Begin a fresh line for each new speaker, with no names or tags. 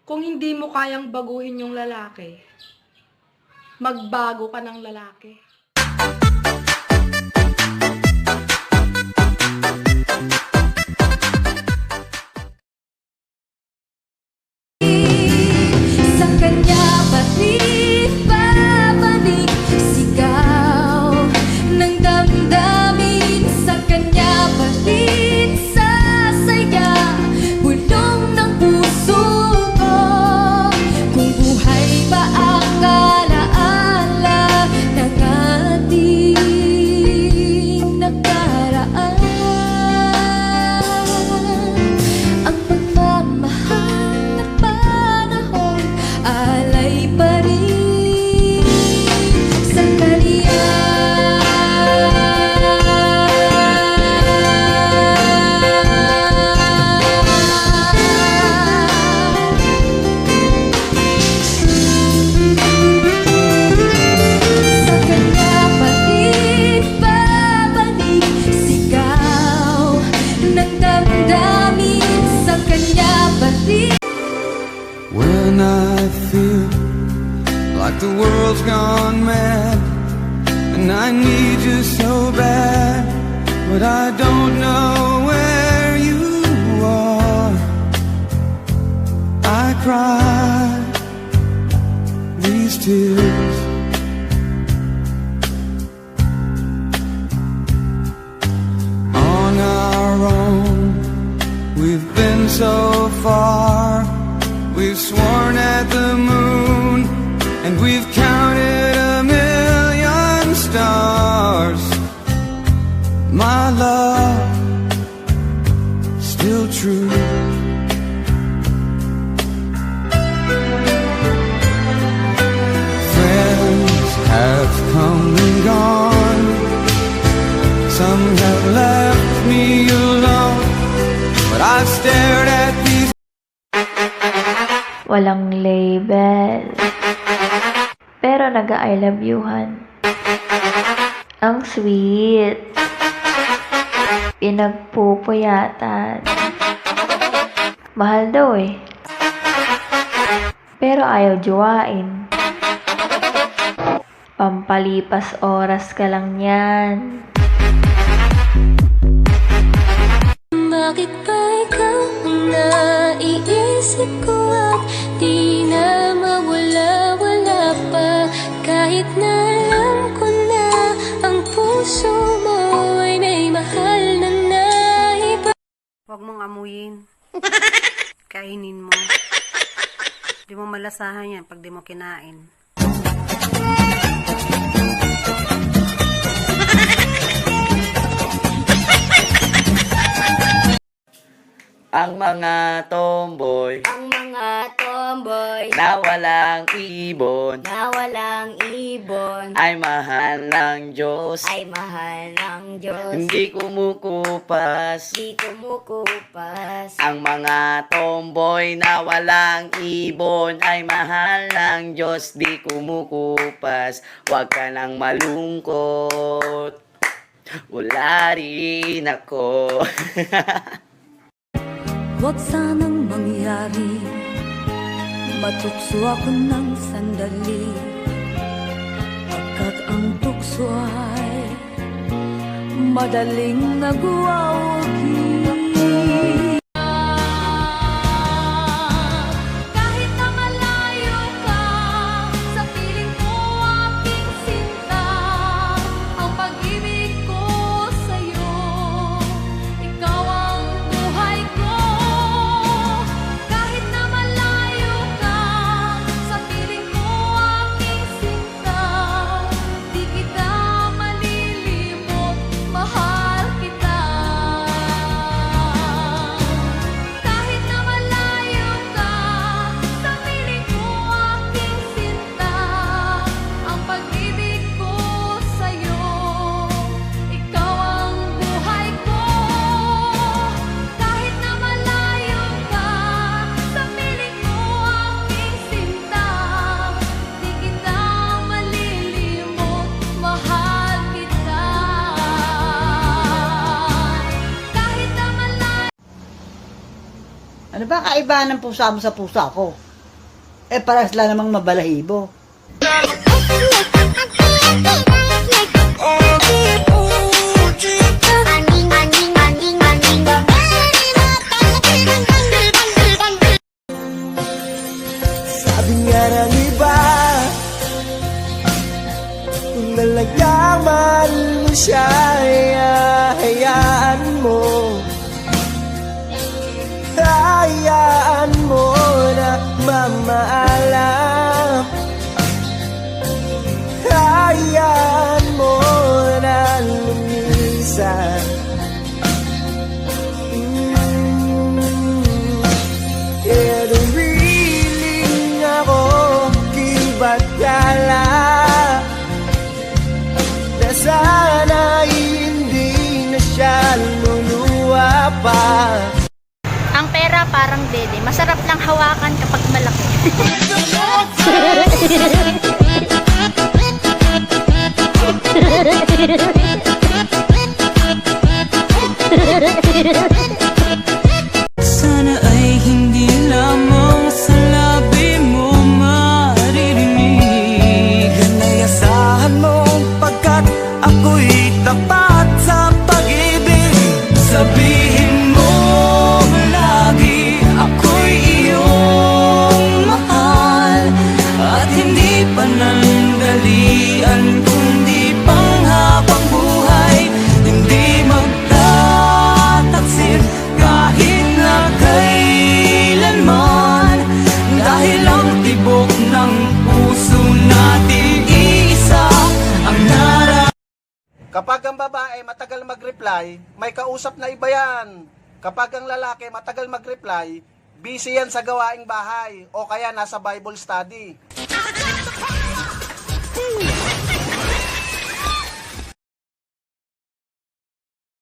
Kung hindi mo kayang baguhin yung lalaki, magbago ka ng lalaki.
Sa kanya pa rin babalik sigaw ng damdamin. Sa kanya pa rin sasaya bulong ng puso ko. Kung buhay pa ang alaala ng ating nakaraan, ang pagmamahal na panahon alay pa rin sa kanya. Sa kanya pa rin babalik sigaw ng damdamin. Sa kanya pa rin.
When I feel like the world's gone mad and I need you so bad, but I don't know where you are, I cry these tears. On our own, we've been so far. We've sworn at the moon, and we've counted a million stars. My love, still true. Friends have come and gone. Some have left me alone, but I've stared at these.
Walang label. Pero nag-I love youhan. Ang sweet. Pinagpupuyatan. Mahal daw eh. Pero ayaw jowain. Pampalipas oras ka lang yan.
Bakit ba ikaw ang naiisip ko at di na mawala-wala pa? Kahit na alam ko na ang puso mo ay may mahal na naiba.
Huwag mong amuyin. Kainin mo. Di mo malasahan yan pag di mo kinain.
Ang mga tomboy
Ang mga tomboy
na walang ibon
na walang ibon
ay mahal ng Diyos.
ay mahal ng Diyos.
Hindi kumukupas.
Di kumukupas.
Ang mga tomboy na walang ibon ay mahal ng Diyos. Di kumukupas. Huwag ka nang malungkot. Wala rin ako.
Huwag sanang mangyari, matukso ako ng sandali, pagkat ang tukso ay madaling nagwawagi. Kahit na malayo ka, sa piling mo aking sinta, ang pag-ibig ko sa'yo, ikaw ang buhay ko. Kahit na malayo ka, sa piling mo aking sinta, di kita malilimot, mahal kita. Kahit na malayo ka, sa piling mo aking sinta, ang pag-ibig ko sa'yo, ikaw ang buhay ko. Kahit na malayo ka, sa piling mo aking sinta, di kita malilimot, mahal kita. Kahit na malayo.
Ano ba kaibahan ng pusa mo sa pusa ko? para sila namang mabalahibo.
Sabi nga ng iba, kung talagang mahal mo siya, hayaan mo. Hayaan mo na mamaalam. Hayaan mo na lumisan. Pero willing ako kibat kala na sana hindi na siya luluwa pa.
Ang pera parang dede. Masarap lang hawakan kapag malaki.
Sana ay hindi lamang sa labi mo maririnig ang naiasahan mo, pagkat ako'y tapat sa pag-ibig. Sabihin mo lagi ako'y iyong mahal, at hindi panandalian kundi panghabang buhay. Hindi magtataksil kahit na kailanman, dahil ang tibok ng puso natin iisa ang Kapag ang babae matagal mag-reply, may kausap na iba yan. Kapag ang lalaki matagal mag-reply, busy yan sa gawaing bahay o kaya nasa Bible study.